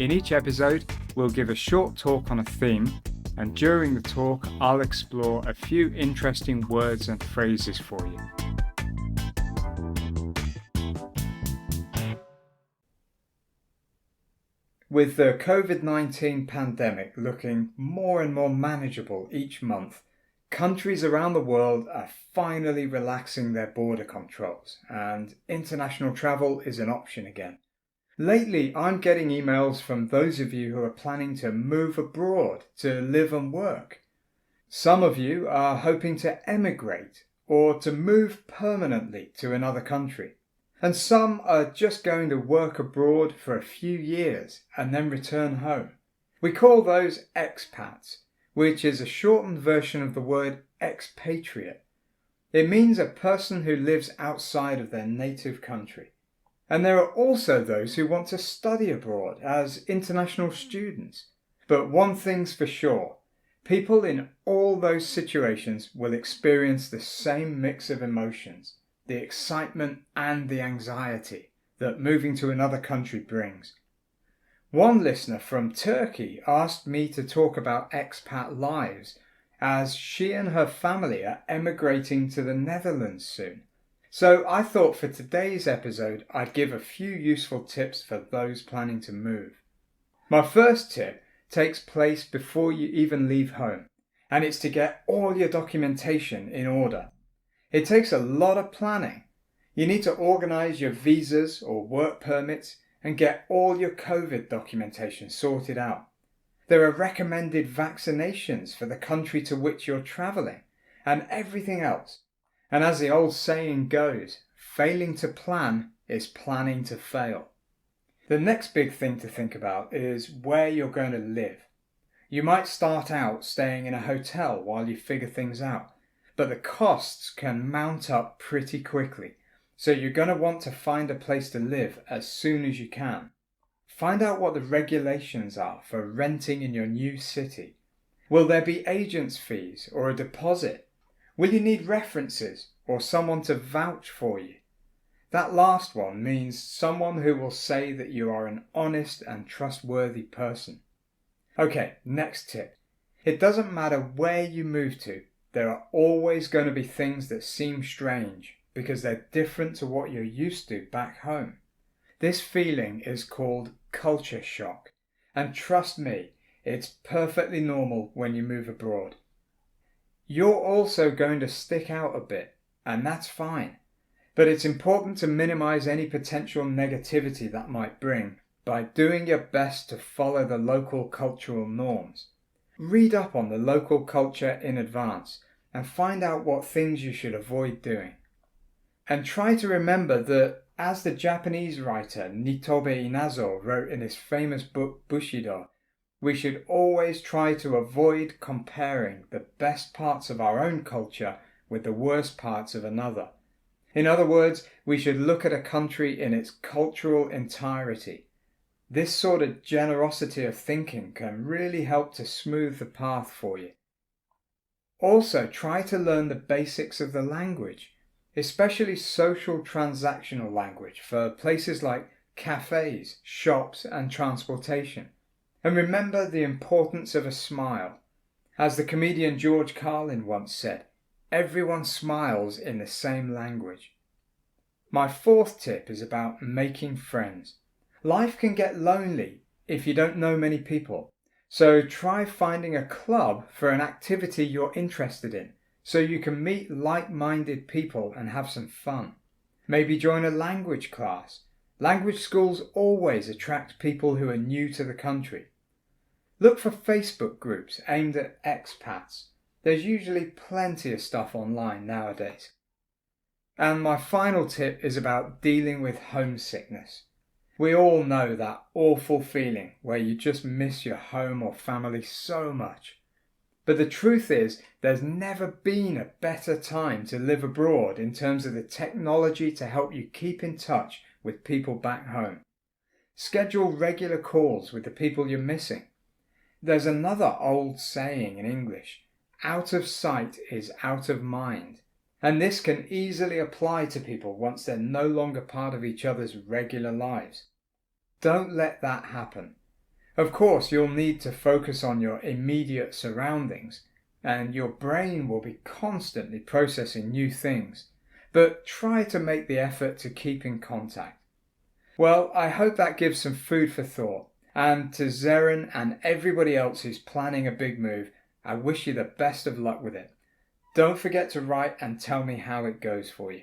In each episode, we'll give a short talk on a theme, and during the talk, I'll explore a few interesting words and phrases for you. With the COVID-19 pandemic looking more and more manageable each month, countries around the world are finally relaxing their border controls, and international travel is an option again. Lately, I'm getting emails from those of you who are planning to move abroad to live and work. Some of you are hoping to emigrate or to move permanently to another country. And some are just going to work abroad for a few years and then return home. We call those expats, which is a shortened version of the word expatriate. It means a person who lives outside of their native country. And there are also those who want to study abroad as international students. But one thing's for sure, people in all those situations will experience the same mix of emotions, the excitement and the anxiety that moving to another country brings. One listener from Turkey asked me to talk about expat lives as she and her family are emigrating to the Netherlands soon. So I thought for today's episode I'd give a few useful tips for those planning to move. My first tip takes place before you even leave home, and it's to get all your documentation in order. It takes a lot of planning. You need to organise your visas or work permits and get all your COVID documentation sorted out. There are recommended vaccinations for the country to which you're travelling and everything else. And as the old saying goes, failing to plan is planning to fail. The next big thing to think about is where you're going to live. You might start out staying in a hotel while you figure things out, but the costs can mount up pretty quickly, so you're going to want to find a place to live as soon as you can. Find out what the regulations are for renting in your new city. Will there be agents' fees or a deposit? Will you need references or someone to vouch for you? That last one means someone who will say that you are an honest and trustworthy person. Okay, next tip. It doesn't matter where you move to, there are always going to be things that seem strange because they're different to what you're used to back home. This feeling is called culture shock, and trust me, it's perfectly normal when you move abroad. You're also going to stick out a bit, and that's fine, but it's important to minimize any potential negativity that might bring by doing your best to follow the local cultural norms. Read up on the local culture in advance and find out what things you should avoid doing. And try to remember that, as the Japanese writer Nitobe Inazo wrote in his famous book Bushido, we should always try to avoid comparing the best parts of our own culture with the worst parts of another. In other words, we should look at a country in its cultural entirety. This sort of generosity of thinking can really help to smooth the path for you. Also, try to learn the basics of the language, especially social transactional language for places like cafes, shops, and transportation. And remember the importance of a smile. As the comedian George Carlin once said, everyone smiles in the same language. My fourth tip is about making friends. Life can get lonely if you don't know many people, so try finding a club for an activity you're interested in so you can meet like-minded people and have some fun. Maybe join a language class. Language schools always attract people who are new to the country. Look for Facebook groups aimed at expats. There's usually plenty of stuff online nowadays. And my final tip is about dealing with homesickness. We all know that awful feeling where you just miss your home or family so much. But the truth is, there's never been a better time to live abroad in terms of the technology to help you keep in touch with people back home. Schedule regular calls with the people you're missing. There's another old saying in English, out of sight is out of mind. And this can easily apply to people once they're no longer part of each other's regular lives. Don't let that happen. Of course, you'll need to focus on your immediate surroundings, and your brain will be constantly processing new things, but try to make the effort to keep in contact. Well, I hope that gives some food for thought, and to Zeren and everybody else who's planning a big move, I wish you the best of luck with it. Don't forget to write and tell me how it goes for you.